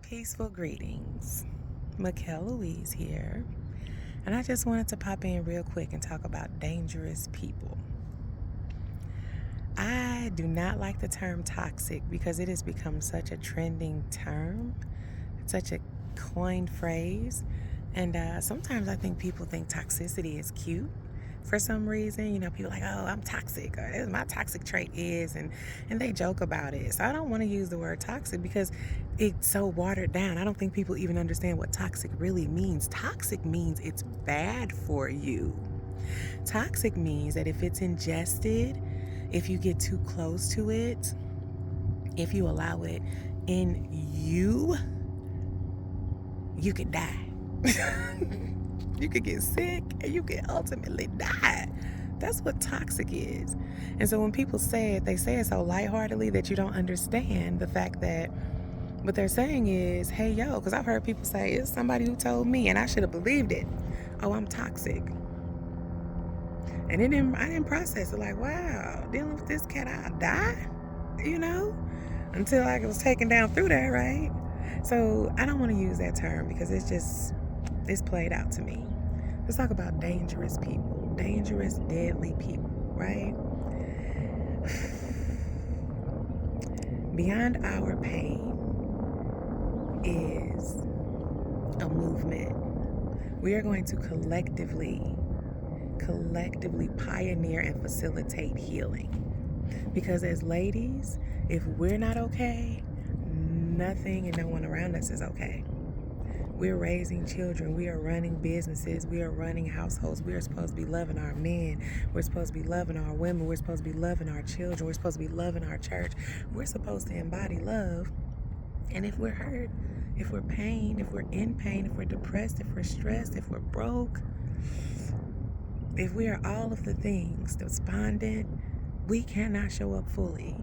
Peaceful greetings. MickelleLouise here. And I just wanted to pop in real quick and talk about dangerous people. I do not like the term toxic because it has become such a trending term, such a coined phrase. And sometimes I think people think toxicity is cute. For some reason, people are like, oh, I'm toxic, or my toxic trait is, and they joke about it. So I don't want to use the word toxic because it's so watered down. I don't think people even understand what toxic really means. Toxic means it's bad for you. Toxic means that if it's ingested, if you get too close to it, if you allow it in you, you could die. You could get sick and you could ultimately die. That's what toxic is. And so when people say it, they say it so lightheartedly that you don't understand the fact that what they're saying is, hey, yo, because I've heard people say, it's somebody who told me, and I should have believed it. Oh, I'm toxic. And I didn't process it like, wow, dealing with this cat, I'll die, until I was taken down through that, right? So I don't want to use that term because it's played out to me. Let's talk about dangerous people, dangerous, deadly people, right? Beyond our pain is a movement. We are going to collectively pioneer and facilitate healing. Because as ladies, if we're not okay, nothing and no one around us is okay. We're raising children. We are running businesses. We are running households. We are supposed to be loving our men. We're supposed to be loving our women. We're supposed to be loving our children. We're supposed to be loving our church. We're supposed to embody love. And if we're hurt, if we're in pain, if we're depressed, if we're stressed, if we're broke, if we are all of the things, despondent, we cannot show up fully.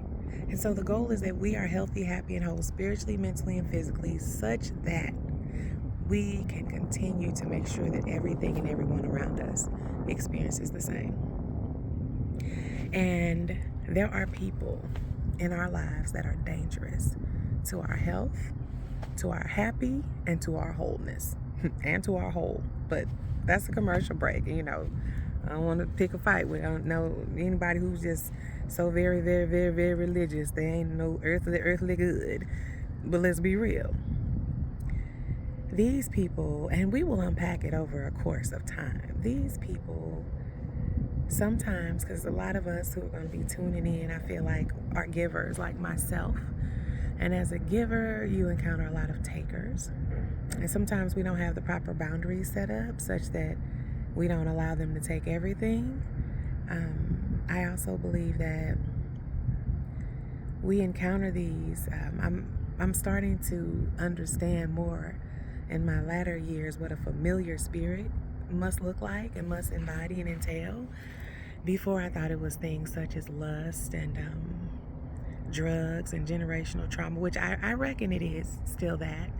And so the goal is that we are healthy, happy, and whole spiritually, mentally, and physically, such that we can continue to make sure that everything and everyone around us experiences the same. And there are people in our lives that are dangerous to our health, to our happy, and to our wholeness, and to our whole. But that's a commercial break. I don't want to pick a fight with. I don't know anybody who's just so very, very, very, very religious. They ain't no earthly good. But let's be real. These people, and we will unpack it over a course of time. These people, sometimes, because a lot of us who are going to be tuning in, I feel like are givers, like myself. And as a giver, you encounter a lot of takers. And sometimes we don't have the proper boundaries set up such that we don't allow them to take everything. I also believe that we encounter these. I'm starting to understand more in my latter years what a familiar spirit must look like and must embody and entail. Before, I thought it was things such as lust and drugs and generational trauma, which I reckon it is still that.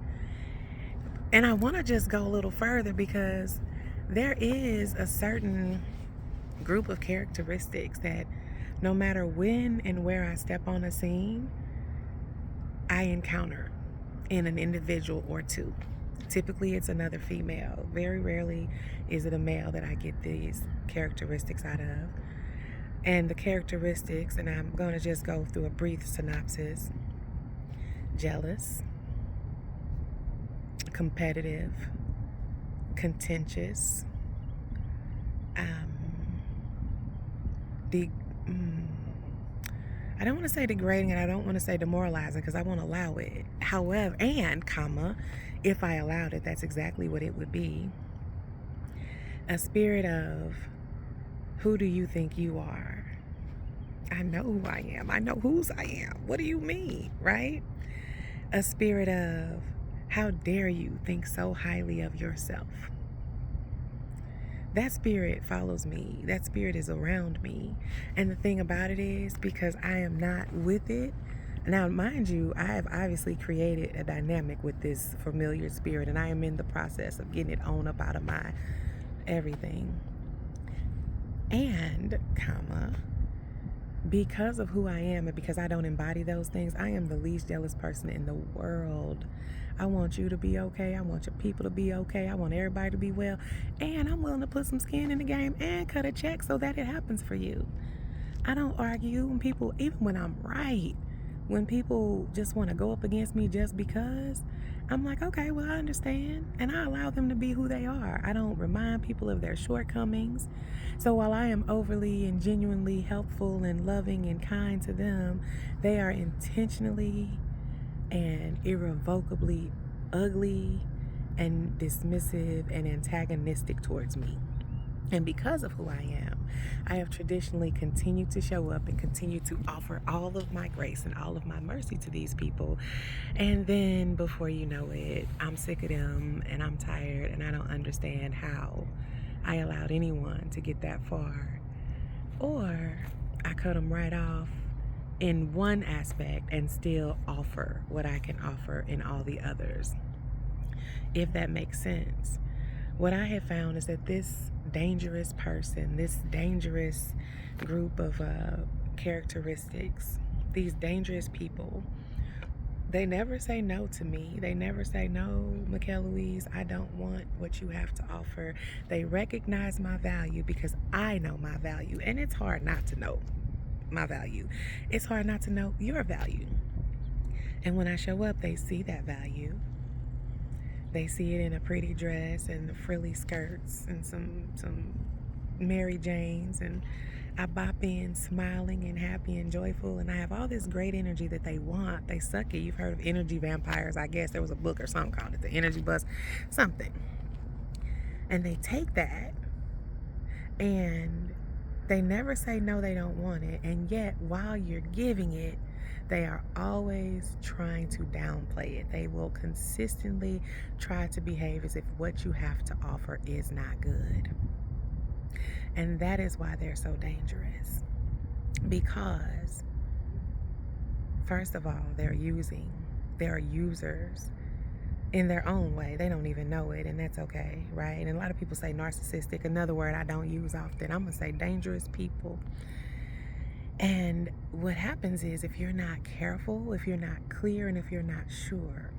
And I want to just go a little further because there is a certain group of characteristics that no matter when and where I step on a scene, I encounter in an individual or two. Typically, it's another female. Very rarely is it a male that I get these characteristics out of. And the characteristics, and I'm going to just go through a brief synopsis: jealous, competitive, contentious, I don't want to say degrading and I don't want to say demoralizing because I won't allow it. However, if I allowed it, that's exactly what it would be. A spirit of, who do you think you are? I know who I am. I know whose I am. What do you mean, right? A spirit of, how dare you think so highly of yourself? That spirit follows me. That spirit is around me. And the thing about it is, because I am not with it, now mind you, I have obviously created a dynamic with this familiar spirit, and I am in the process of getting it on up out of my everything. And, because of who I am and because I don't embody those things, I am the least jealous person in the world. I want you to be okay. I want your people to be okay. I want everybody to be well. And I'm willing to put some skin in the game and cut a check so that it happens for you. I don't argue when people, even when I'm right, when people just want to go up against me just because, I'm like, okay, well, I understand. And I allow them to be who they are. I don't remind people of their shortcomings. So while I am overly and genuinely helpful and loving and kind to them, they are intentionally and irrevocably ugly and dismissive and antagonistic towards me. And because of who I am, I have traditionally continued to show up and continue to offer all of my grace and all of my mercy to these people. And then before you know it, I'm sick of them and I'm tired and I don't understand how I allowed anyone to get that far. Or I cut them right off in one aspect and still offer what I can offer in all the others, if that makes sense. What I have found is that this dangerous person, this dangerous group of characteristics, these dangerous people, they never say no to me. They never say, no, MickelleLouise, I don't want what you have to offer. They recognize my value because I know my value. And it's hard not to know my value. It's hard not to know your value. And when I show up, they see that value. They see it in a pretty dress and the frilly skirts and some Mary Janes, and I bop in smiling and happy and joyful, and I have all this great energy that they want. They suck it. You've heard of energy vampires, I guess. There was a book or something called it, The Energy Bus, something. And they take that and they never say no, they don't want it. And yet, while you're giving it, they are always trying to downplay it. They will consistently try to behave as if what you have to offer is not good. And that is why they're so dangerous. Because, first of all, they're users in their own way. They don't even know it, and that's okay, right? And a lot of people say narcissistic, another word I don't use often. I'm gonna say dangerous people. And what happens is, if you're not careful, if you're not clear, and if you're not sure,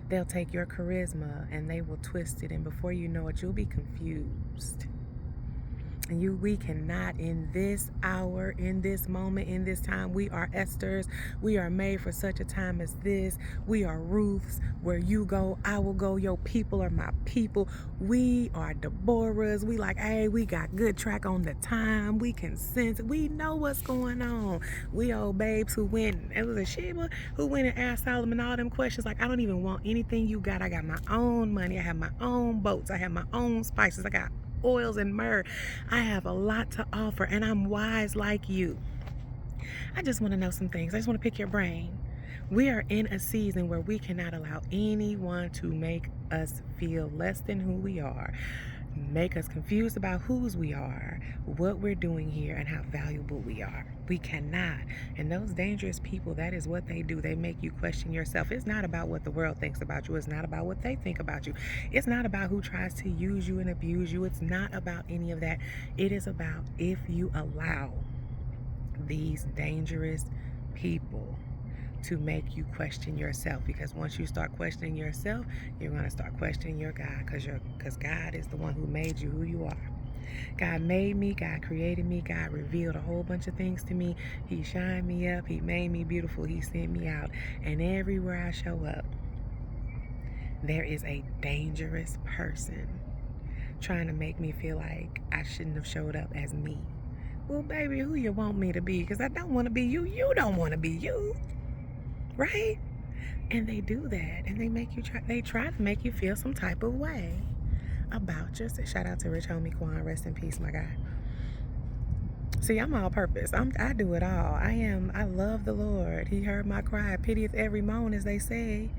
they'll take your charisma and they will twist it, and before you know it, you'll be confused. And we cannot, in this hour, in this moment, in this time, we are Esthers. We are made for such a time as this. We are Ruths. Where you go, I will go. Your people are my people. We are Deborahs. We like, hey, we got good track on the time. We can sense it. We know what's going on. We old babes who went, it was a Sheba who went and asked Solomon all them questions. Like, I don't even want anything you got. I got my own money. I have my own boats. I have my own spices. I got oils and myrrh. I have a lot to offer, and I'm wise like you. I just want to know some things. I just want to pick your brain. We are in a season where we cannot allow anyone to make us feel less than who we are, make us confused about whose we are, what we're doing here, and how valuable we are. We cannot. And those dangerous people, that is what they do. They make you question yourself. It's not about what the world thinks about you. It's not about what they think about you. It's not about who tries to use you and abuse you. It's not about any of that. It is about if you allow these dangerous people to make you question yourself. Because once you start questioning yourself, you're going to start questioning your God, because God is the one who made you who you are. God made me, God created me, God revealed a whole bunch of things to me. He shined me up, He made me beautiful, He sent me out. And everywhere I show up, there is a dangerous person trying to make me feel like I shouldn't have showed up as me. Well, baby, who you want me to be? Because I don't want to be you. You don't want to be you. Right? And they do that, and they try to make you feel some type of way about yourself. Shout out to Rich Homie Quan, rest in peace, my guy. See, I'm all purpose. I do it all. I love the Lord. He heard my cry, pitieth every moan, as they say.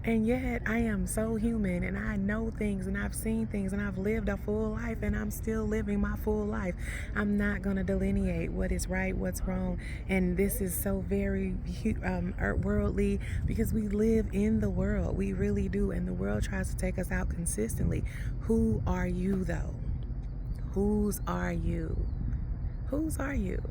And yet I am so human, and I know things, and I've seen things, and I've lived a full life, and I'm still living my full life. I'm not going to delineate what is right, what's wrong. And this is so very worldly, because we live in the world. We really do. And the world tries to take us out consistently. Who are you, though? Whose are you? Whose are you?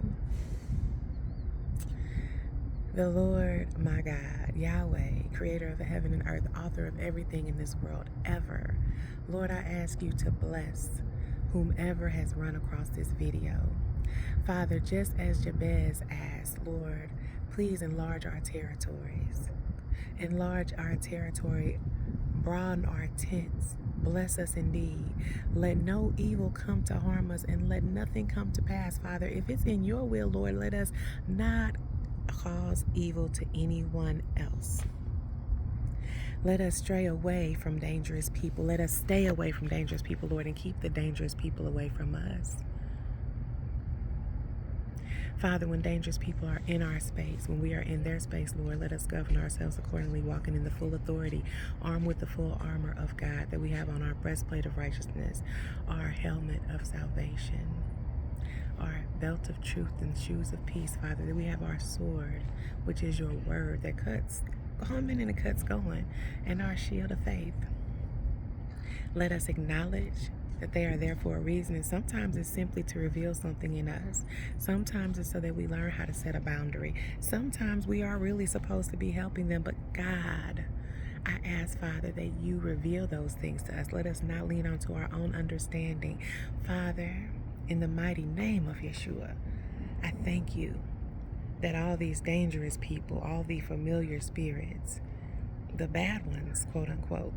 The Lord, my God, Yahweh, creator of the heaven and earth, author of everything in this world ever. Lord, I ask you to bless whomever has run across this video. Father, just as Jabez asked, Lord, please enlarge our territories. Enlarge our territory, broaden our tents, bless us indeed. Let no evil come to harm us, and let nothing come to pass, Father. If it's in your will, Lord, let us not cause evil to anyone else. Let us stray away from dangerous people. Let us stay away from dangerous people, Lord, and keep the dangerous people away from us. Father, when dangerous people are in our space, when we are in their space, Lord, let us govern ourselves accordingly, walking in the full authority, armed with the full armor of God that we have on our breastplate of righteousness, our helmet of salvation, our belt of truth and shoes of peace, Father, that we have our sword, which is your word that cuts coming and it cuts going, and our shield of faith. Let us acknowledge that they are there for a reason, and sometimes it's simply to reveal something in us. Sometimes it's so that we learn how to set a boundary. Sometimes we are really supposed to be helping them, but God, I ask, Father, that you reveal those things to us. Let us not lean onto our own understanding. Father, in the mighty name of Yeshua, I thank you that all these dangerous people, all the familiar spirits, the bad ones, quote unquote,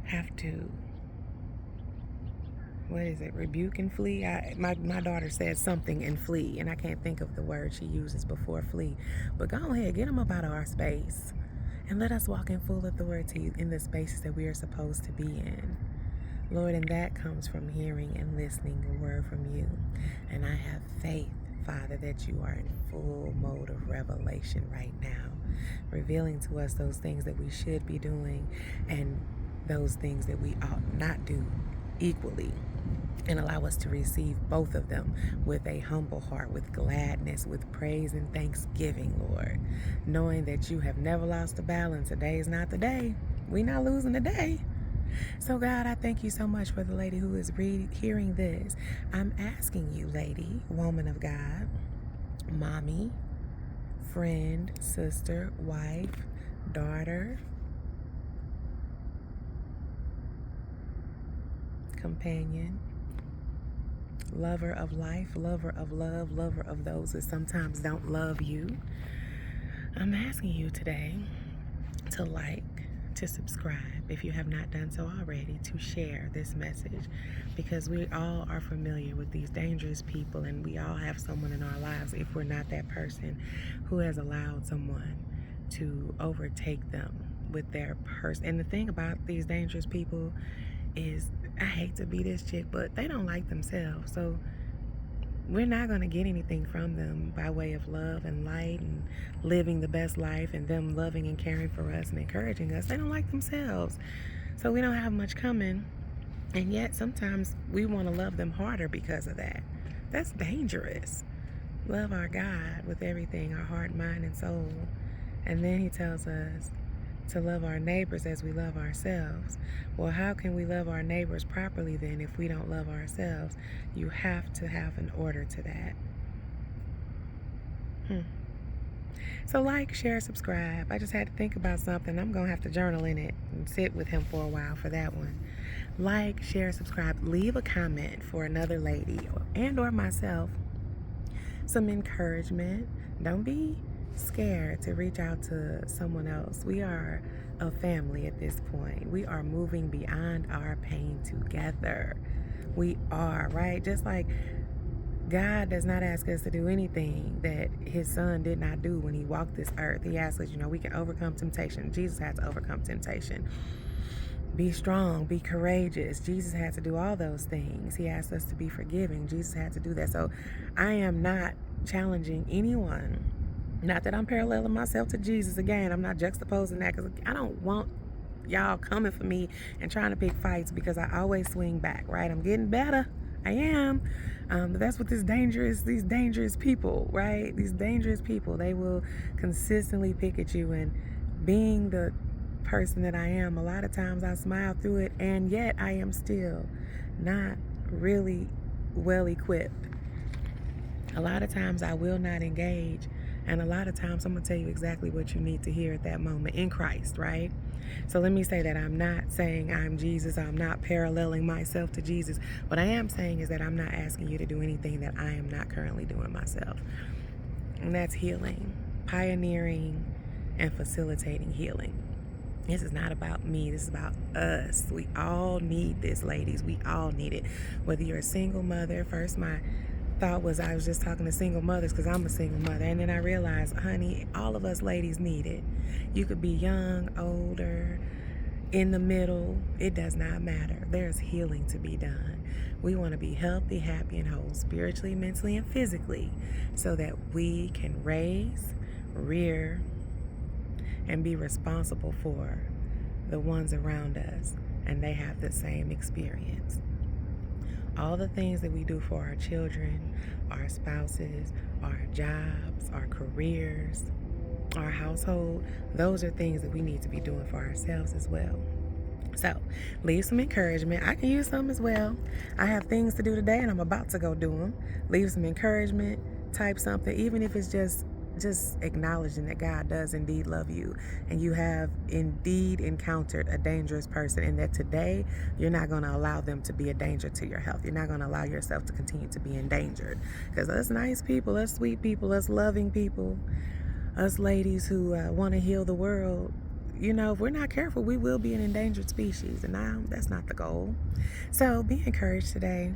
have to, rebuke and flee? My daughter said something and flee, and I can't think of the word she uses before flee. But go ahead, get them up out of our space, and let us walk in full authority in the spaces that we are supposed to be in. Lord, and that comes from hearing and listening a word from you. And I have faith, Father, that you are in full mode of revelation right now, revealing to us those things that we should be doing and those things that we ought not do equally, and allow us to receive both of them with a humble heart, with gladness, with praise and thanksgiving, Lord, knowing that you have never lost a battle, and today is not the day. We're not losing the day. So God, I thank you so much for the lady who is hearing this. I'm asking you, lady, woman of God, mommy, friend, sister, wife, daughter, companion, lover of life, lover of love, lover of those that sometimes don't love you. I'm asking you today to like, to subscribe if you have not done so already, to share this message, because we all are familiar with these dangerous people, and we all have someone in our lives, if we're not that person, who has allowed someone to overtake them with their purse. And the thing about these dangerous people is, I hate to be this chick, but they don't like themselves. So we're not going to get anything from them by way of love and light and living the best life and them loving and caring for us and encouraging us. They don't like themselves. So we don't have much coming. And yet sometimes we want to love them harder because of that. That's dangerous. Love our God with everything, our heart, mind, and soul. And then he tells us to love our neighbors as we love ourselves. Well, how can we love our neighbors properly then if we don't love ourselves? You have to have an order to that. So like, share, subscribe. I just had to think about something. I'm going to have to journal in it and sit with him for a while for that one. Like, share, subscribe. Leave a comment for another lady and or myself. Some encouragement. Don't be scared to reach out to someone else. We are a family at this point. We are moving beyond our pain together. We are, right? Just like God does not ask us to do anything that his son did not do when he walked this earth. He asks us, we can overcome temptation. Jesus had to overcome temptation. Be strong, be courageous. Jesus had to do all those things. He asked us to be forgiving. Jesus had to do that. So I am not challenging anyone. Not that I'm paralleling myself to Jesus. Again, I'm not juxtaposing that, because I don't want y'all coming for me and trying to pick fights, because I always swing back, right? I'm getting better. I am. But that's what these dangerous people, right? These dangerous people, they will consistently pick at you. And being the person that I am, a lot of times I smile through it, and yet I am still not really well equipped. A lot of times I will not engage, And a lot of times I'm going to tell you exactly what you need to hear at that moment in Christ, right? So let me say that I'm not saying I'm Jesus. I'm not paralleling myself to Jesus. What I am saying is that I'm not asking you to do anything that I am not currently doing myself. And that's healing, pioneering, and facilitating healing. This is not about me. This is about us. We all need this, ladies. We all need it. Whether you're a single mother, first my thought was I was just talking to single mothers because I'm a single mother. And then I realized, honey, all of us ladies need it. You could be young, older, in the middle. It does not matter. There's healing to be done. We want to be healthy, happy, and whole, spiritually, mentally, and physically, so that we can raise, rear, and be responsible for the ones around us, and they have the same experience. All the things that we do for our children, our spouses, our jobs, our careers, our household, those are things that we need to be doing for ourselves as well. So, leave some encouragement. I can use some as well. I have things to do today and I'm about to go do them. Leave some encouragement, type something, even if it's just acknowledging that God does indeed love you, and you have indeed encountered a dangerous person, and that today you're not going to allow them to be a danger to your health. You're not going to allow yourself to continue to be endangered, because us nice people, us sweet people, us loving people, us ladies who want to heal the world, you know, if we're not careful, we will be an endangered species, and that's not the goal. So be encouraged today.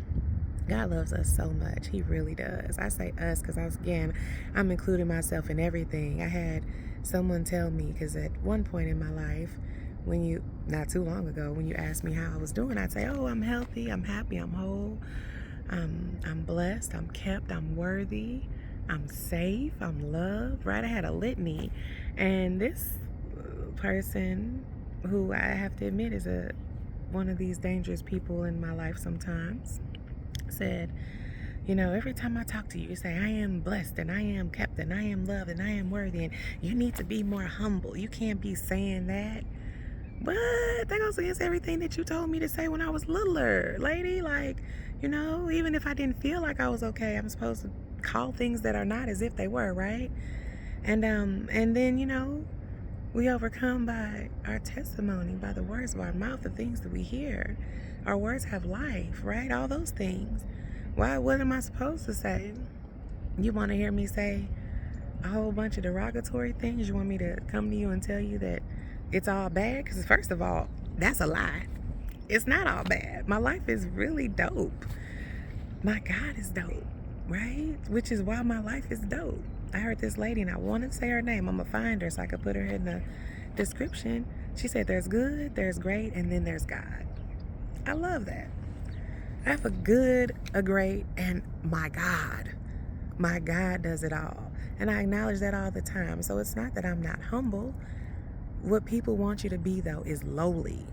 God loves us so much. He really does. I say us because I'm including myself in everything. I had someone tell me, because at one point in my life, not too long ago, when you asked me how I was doing, I'd say, oh, I'm healthy, I'm happy, I'm whole, I'm blessed, I'm kept, I'm worthy, I'm safe, I'm loved, right? I had a litany. And this person, who I have to admit is one of these dangerous people in my life sometimes, said, you know, every time I talk to you, you say, I am blessed and I am kept and I am loved and I am worthy, and you need to be more humble. You can't be saying that. But that goes against everything that you told me to say when I was littler, lady. Like, you know, even if I didn't feel like I was okay, I'm supposed to call things that are not as if they were, right? And then, you know, we overcome by our testimony, by the words of our mouth, the things that we hear. Our words have life, right? All those things. What am I supposed to say? You want to hear me say a whole bunch of derogatory things? You want me to come to you and tell you that it's all bad? Because first of all, that's a lie. It's not all bad. My life is really dope. My God is dope, right? Which is why my life is dope. I heard this lady, and I wanted to say her name. I'm going to find her so I can put her in the description. She said there's good, there's great, and then there's God. I love that. I have a good, a great, and my God. My God does it all. And I acknowledge that all the time. So it's not that I'm not humble. What people want you to be, though, is lowly.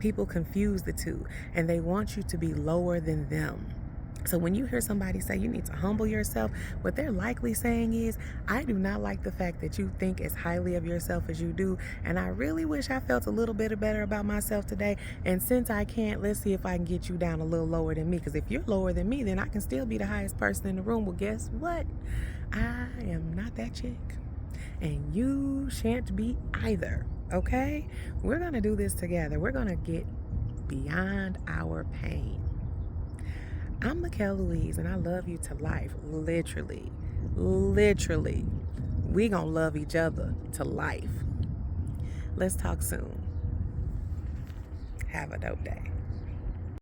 People confuse the two, and they want you to be lower than them. So when you hear somebody say you need to humble yourself, what they're likely saying is, I do not like the fact that you think as highly of yourself as you do, and I really wish I felt a little bit better about myself today. And since I can't, let's see if I can get you down a little lower than me, because if you're lower than me, then I can still be the highest person in the room. Well, guess what? I am not that chick, and you shan't be either, okay? We're going to do this together. We're going to get beyond our pain. I'm MickelleLouise, and I love you to life. Literally. We gonna love each other to life. Let's talk soon. Have a dope day.